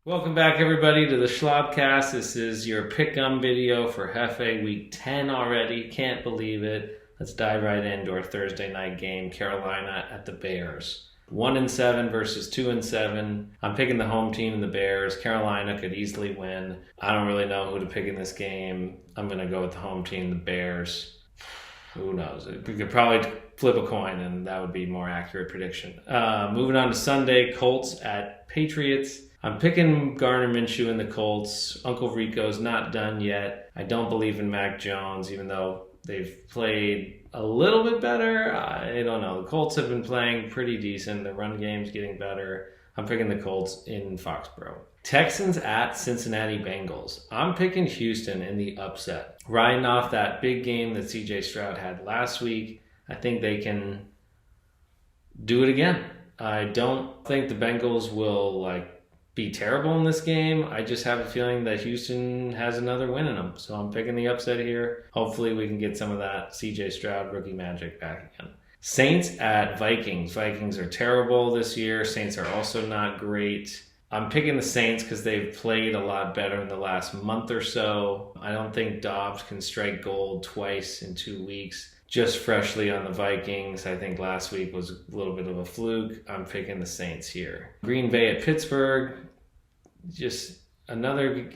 Welcome back, everybody, to the Schlabcast. This is your pick-em video for Hefe Week 10 already. Can't believe it. Let's dive right into our Thursday night game, Carolina at the Bears. 1-7 versus 2-7. I'm picking the home team, the Bears. Carolina could easily win. I don't really know who to pick in this game. I'm going to go with the home team, the Bears. Who knows? We could probably flip a coin, and that would be a more accurate prediction. Moving on to Sunday, Colts at Patriots. I'm picking Gardner Minshew and the Colts. Uncle Rico's not done yet. I don't believe in Mac Jones, even though they've played a little bit better. I don't know. The Colts have been playing pretty decent. The run game's getting better. I'm picking the Colts in Foxborough. Texans at Cincinnati Bengals. I'm picking Houston in the upset. Riding off that big game that CJ Stroud had last week, I think they can do it again. I don't think the Bengals will be terrible in this game. I just have a feeling that Houston has another win in them. So I'm picking the upset here. Hopefully we can get some of that CJ Stroud rookie magic back again. Saints at Vikings. Vikings are terrible this year. Saints are also not great. I'm picking the Saints because they've played a lot better in the last month or so. I don't think Dobbs can strike gold twice in 2 weeks. Just freshly on the Vikings. I think last week was a little bit of a fluke. I'm picking the Saints here. Green Bay at Pittsburgh. Just another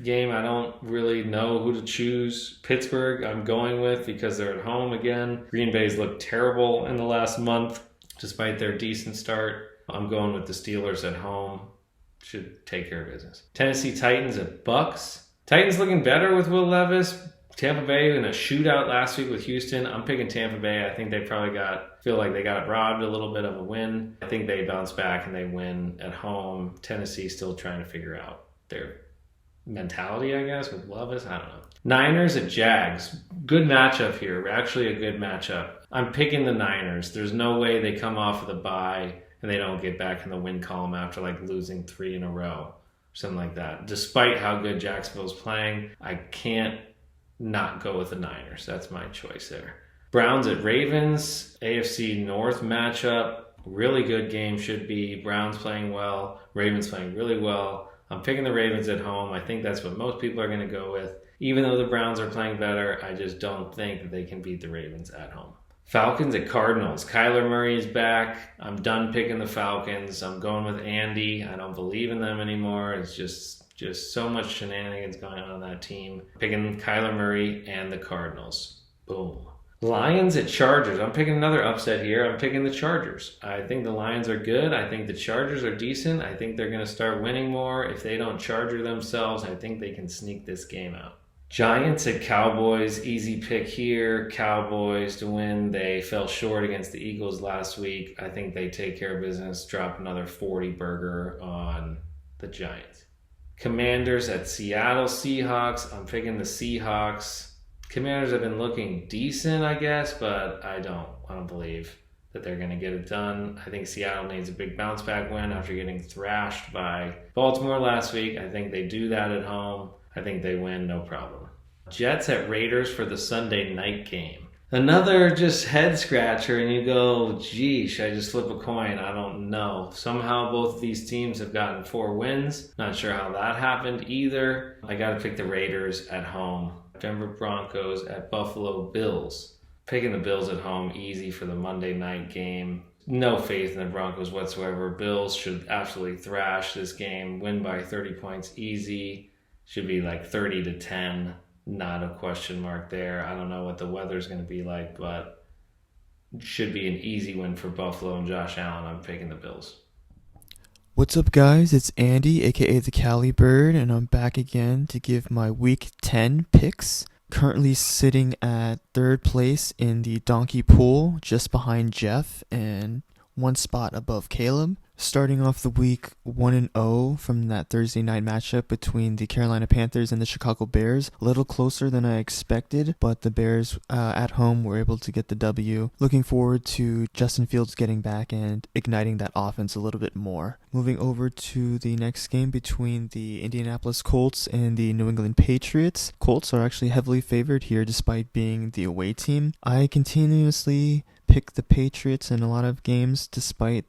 game I don't really know who to choose. Pittsburgh I'm going with because they're at home again. Green Bay's looked terrible in the last month despite their decent start. I'm going with the Steelers at home. Should take care of business. Tennessee Titans at Bucks. Titans looking better with Will Levis. Tampa Bay in a shootout last week with Houston. I'm picking Tampa Bay. I think they probably feel like they got robbed a little bit of a win. I think they bounce back and they win at home. Tennessee still trying to figure out their mentality, I guess, with Levis. I don't know. Niners at Jags. Good matchup here. Actually a good matchup. I'm picking the Niners. There's no way they come off of the bye and they don't get back in the win column after losing 3 in a row. Something like that. Despite how good Jacksonville's playing, I can't not go with the Niners. That's my choice there. Browns at Ravens, AFC North matchup. Really good game should be. Browns playing well, Ravens playing really well. I'm picking the Ravens at home. I think that's what most people are going to go with. Even though the Browns are playing better, I just don't think that they can beat the Ravens at home. Falcons at Cardinals. Kyler Murray is back. I'm done picking the Falcons. I'm going with Andy. I don't believe in them anymore. It's just so much shenanigans going on that team. Picking Kyler Murray and the Cardinals. Boom. Lions at Chargers. I'm picking another upset here. I'm picking the Chargers. I think the Lions are good. I think the Chargers are decent. I think they're going to start winning more. If they don't charger themselves, I think they can sneak this game out. Giants at Cowboys. Easy pick here. Cowboys to win. They fell short against the Eagles last week. I think they take care of business. Drop another 40 burger on the Giants. Commanders at Seattle Seahawks. I'm picking the Seahawks. Commanders have been looking decent, I guess, but I don't believe that they're going to get it done. I think Seattle needs a big bounce back win after getting thrashed by Baltimore last week. I think they do that at home. I think they win, no problem. Jets at Raiders for the Sunday night game. Another just head scratcher, and you go, geesh, I just flip a coin. I don't know. Somehow both of these teams have gotten 4 wins. Not sure how that happened either. I got to pick the Raiders at home. Denver Broncos at Buffalo Bills. Picking the Bills at home, easy for the Monday night game. No faith in the Broncos whatsoever. Bills should absolutely thrash this game. Win by 30 points, easy. Should be 30-10. Not a question mark there. I don't know what the weather's going to be like, but it should be an easy win for Buffalo and Josh Allen. I'm picking the Bills. What's up, guys? It's Andy, aka the Cali Bird, and I'm back again to give my Week 10 picks. Currently sitting at 3rd place in the donkey pool, just behind Jeff and 1 spot above Caleb. Starting off the week 1-0 from that Thursday night matchup between the Carolina Panthers and the Chicago Bears. A little closer than I expected, but the Bears at home were able to get the W. Looking forward to Justin Fields getting back and igniting that offense a little bit more. Moving over to the next game between the Indianapolis Colts and the New England Patriots. Colts are actually heavily favored here despite being the away team. I continuously pick the Patriots in a lot of games despite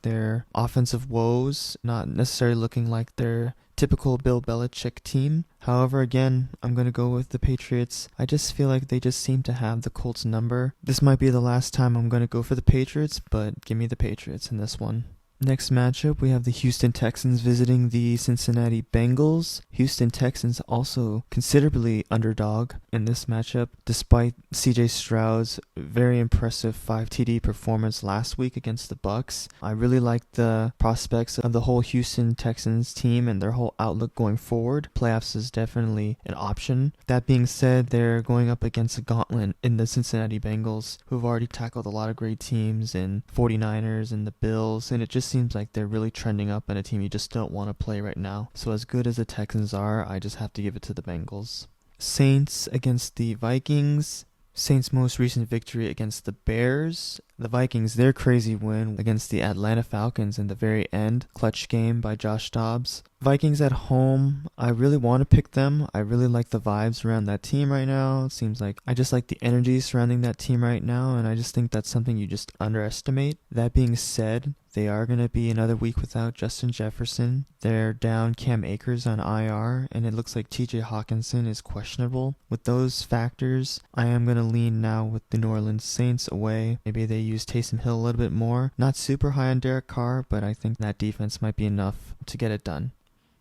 their offensive woes, not necessarily looking like their typical Bill Belichick team. However, again, I'm going to go with the Patriots. I just feel like they just seem to have the Colts number. This might be the last time I'm going to go for the Patriots, but give me the Patriots in this one. Next matchup, we have the Houston Texans visiting the Cincinnati Bengals. Houston Texans also considerably underdog in this matchup, despite CJ Stroud's very impressive 5 TD performance last week against the Bucks. I really like the prospects of the whole Houston Texans team and their whole outlook going forward. Playoffs is definitely an option. That being said, they're going up against a gauntlet in the Cincinnati Bengals, who've already tackled a lot of great teams in 49ers and the Bills, and it just seems like they're really trending up and a team you just don't want to play right now. So as good as the Texans are, I just have to give it to the Bengals. Saints against the Vikings. Saints' most recent victory against the Bears. The Vikings, their crazy win against the Atlanta Falcons in the very end. Clutch game by Josh Dobbs. Vikings at home, I really want to pick them. I really like the vibes around that team right now. It seems like I just like the energy surrounding that team right now, and I just think that's something you just underestimate. That being said, they are going to be another week without Justin Jefferson. They're down Cam Akers on IR, and it looks like TJ Hawkinson is questionable. With those factors, I am going to lean now with the New Orleans Saints away. Maybe they use Taysom Hill a little bit more. Not super high on Derek Carr, but I think that defense might be enough to get it done.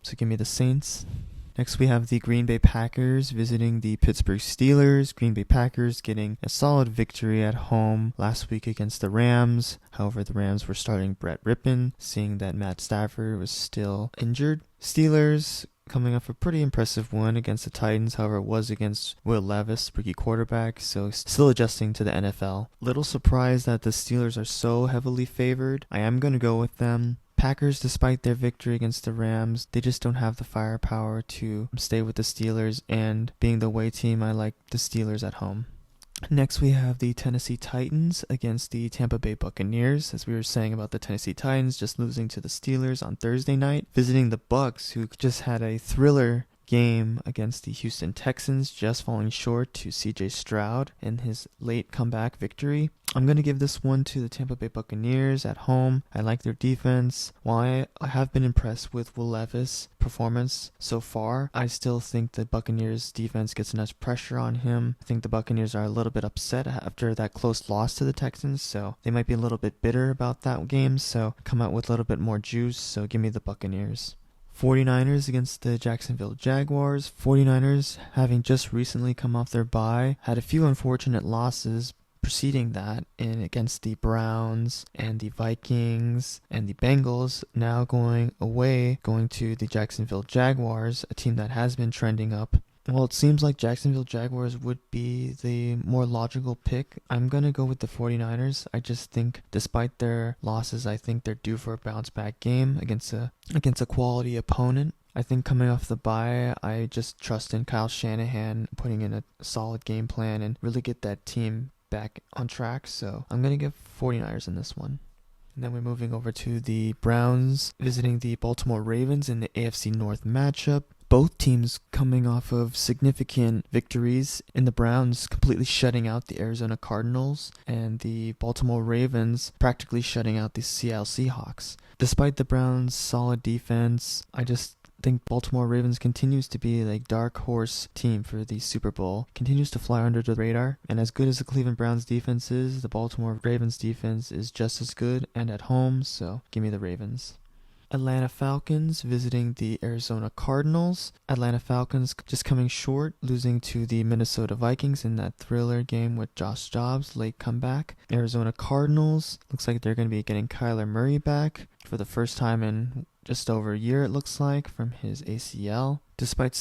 So give me the Saints. Next we have the Green Bay Packers visiting the Pittsburgh Steelers. Green Bay Packers getting a solid victory at home last week against the Rams. However, the Rams were starting Brett Rippon, seeing that Matt Stafford was still injured. Steelers coming off a pretty impressive win against the Titans. However, it was against Will Levis, rookie quarterback, so still adjusting to the NFL. Little surprised that the Steelers are so heavily favored. I am going to go with them. Packers, despite their victory against the Rams, they just don't have the firepower to stay with the Steelers, and being the away team, I like the Steelers at home. Next, we have the Tennessee Titans against the Tampa Bay Buccaneers. As we were saying about the Tennessee Titans just losing to the Steelers on Thursday night, visiting the Bucs, who just had a thriller game against the Houston Texans, just falling short to CJ Stroud in his late comeback victory. I'm going to give this one to the Tampa Bay Buccaneers at home. I like their defense. While I have been impressed with Will Levis' performance so far, I still think the Buccaneers defense gets enough pressure on him. I think the Buccaneers are a little bit upset after that close loss to the Texans, so they might be a little bit bitter about that game, so come out with a little bit more juice, so give me the Buccaneers. 49ers against the Jacksonville Jaguars. 49ers, having just recently come off their bye, had a few unfortunate losses preceding that in against the Browns and the Vikings and the Bengals. Now going to the Jacksonville Jaguars, a team that has been trending up. Well, it seems like Jacksonville Jaguars would be the more logical pick. I'm going to go with the 49ers. I just think despite their losses, I think they're due for a bounce back game against a quality opponent. I think coming off the bye, I just trust in Kyle Shanahan putting in a solid game plan and really get that team back on track. So I'm going to give 49ers in this one. And then we're moving over to the Browns visiting the Baltimore Ravens in the AFC North matchup. Both teams coming off of significant victories, in the Browns completely shutting out the Arizona Cardinals and the Baltimore Ravens practically shutting out the Seattle Seahawks. Despite the Browns' solid defense, I just think Baltimore Ravens continues to be like dark horse team for the Super Bowl, continues to fly under the radar, and as good as the Cleveland Browns defense is, the Baltimore Ravens defense is just as good and at home, so give me the Ravens. Atlanta Falcons visiting the Arizona Cardinals. Atlanta Falcons just coming short, losing to the Minnesota Vikings in that thriller game with Josh Dobbs' late comeback. Arizona Cardinals, looks like they're going to be getting Kyler Murray back for the first time in just over a year, it looks like, from his ACL. Despite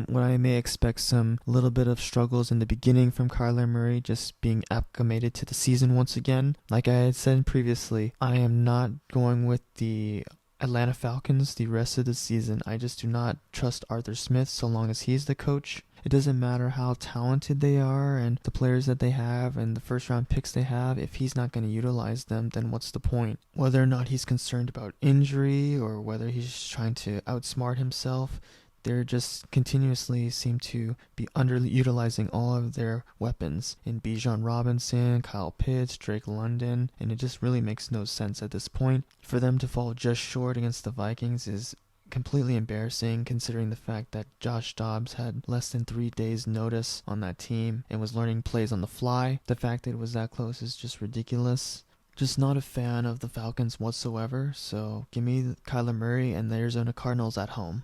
what I may expect some little bit of struggles in the beginning from Kyler Murray, just being acclimated to the season once again. Like I had said previously, I am not going with the Atlanta Falcons the rest of the season. I just do not trust Arthur Smith so long as he's the coach. It doesn't matter how talented they are and the players that they have and the first round picks they have. If he's not going to utilize them, then what's the point? Whether or not he's concerned about injury or whether he's trying to outsmart himself, They're just continuously seem to be underutilizing all of their weapons in Bijan Robinson, Kyle Pitts, Drake London, and it just really makes no sense at this point. For them to fall just short against the Vikings is completely embarrassing considering the fact that Josh Dobbs had less than 3 days notice on that team and was learning plays on the fly. The fact that it was that close is just ridiculous. Just not a fan of the Falcons whatsoever, so give me Kyler Murray and the Arizona Cardinals at home.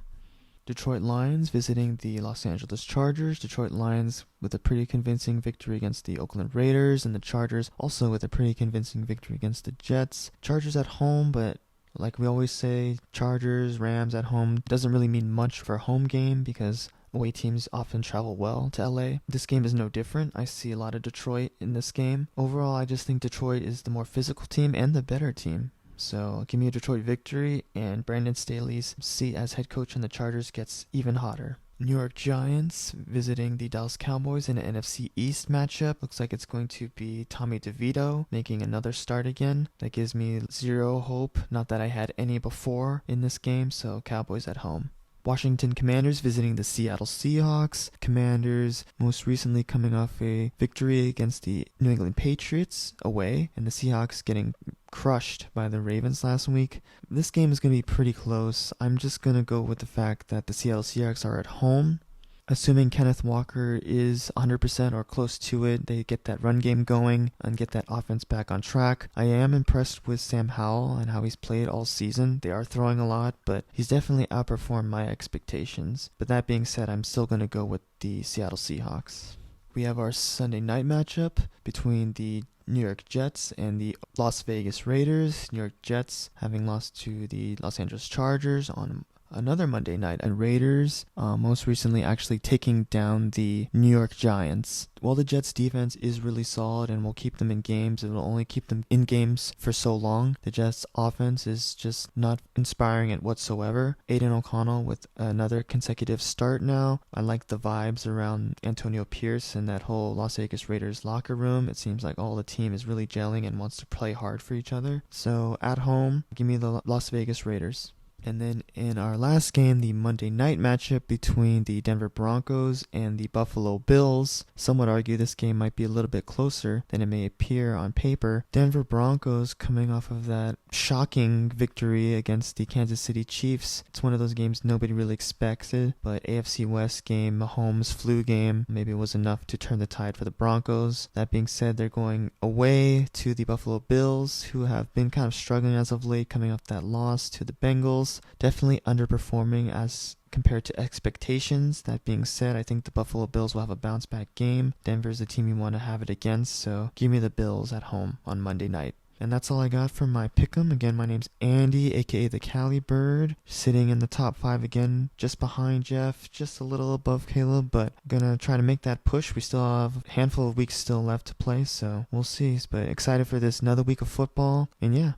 Detroit Lions visiting the Los Angeles Chargers. Detroit Lions with a pretty convincing victory against the Oakland Raiders, and the Chargers also with a pretty convincing victory against the Jets. Chargers at home, but like we always say, Chargers, Rams at home doesn't really mean much for a home game because away teams often travel well to LA. This game is no different. I see a lot of Detroit in this game. Overall, I just think Detroit is the more physical team and the better team. So give me a Detroit victory, and Brandon Staley's seat as head coach in the Chargers gets even hotter. New York Giants visiting the Dallas Cowboys in an NFC East matchup. Looks like it's going to be Tommy DeVito making another start again. That gives me zero hope. Not that I had any before in this game, so Cowboys at home. Washington Commanders visiting the Seattle Seahawks. Commanders most recently coming off a victory against the New England Patriots away, and the Seahawks getting crushed by the Ravens last week. This game is going to be pretty close. I'm just going to go with the fact that the Seattle Seahawks are at home. Assuming Kenneth Walker is 100% or close to it, they get that run game going and get that offense back on track. I am impressed with Sam Howell and how he's played all season. They are throwing a lot, but he's definitely outperformed my expectations. But that being said, I'm still going to go with the Seattle Seahawks. We have our Sunday night matchup between the New York Jets and the Las Vegas Raiders. New York Jets having lost to the Los Angeles Chargers on another Monday night, and Raiders most recently actually taking down the New York Giants. While the Jets defense is really solid and will keep them in games, it will only keep them in games for so long. The Jets offense is just not inspiring it whatsoever. Aiden O'Connell with another consecutive start now. I like the vibes around Antonio Pierce and that whole Las Vegas Raiders locker room. It seems like all the team is really gelling and wants to play hard for each other. So at home, give me the Las Vegas Raiders. And then in our last game, the Monday night matchup between the Denver Broncos and the Buffalo Bills. Some would argue this game might be a little bit closer than it may appear on paper. Denver Broncos coming off of that shocking victory against the Kansas City Chiefs. It's one of those games nobody really expected, but AFC West game, Mahomes flu game, maybe was enough to turn the tide for the Broncos. That being said, they're going away to the Buffalo Bills, who have been kind of struggling as of late, coming off that loss to the Bengals. Definitely underperforming as compared to expectations. That being said, I think the Buffalo Bills will have a bounce back game. Denver's the team you want to have it against, so give me the Bills at home on Monday night. And that's all I got for my pick'em. Again, my name's Andy, aka the Cali Bird, sitting in the top 5 again, just behind Jeff, just a little above Caleb, but gonna try to make that push. We still have a handful of weeks still left to play, so we'll see. But excited for this another week of football, and yeah,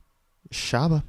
Shaba.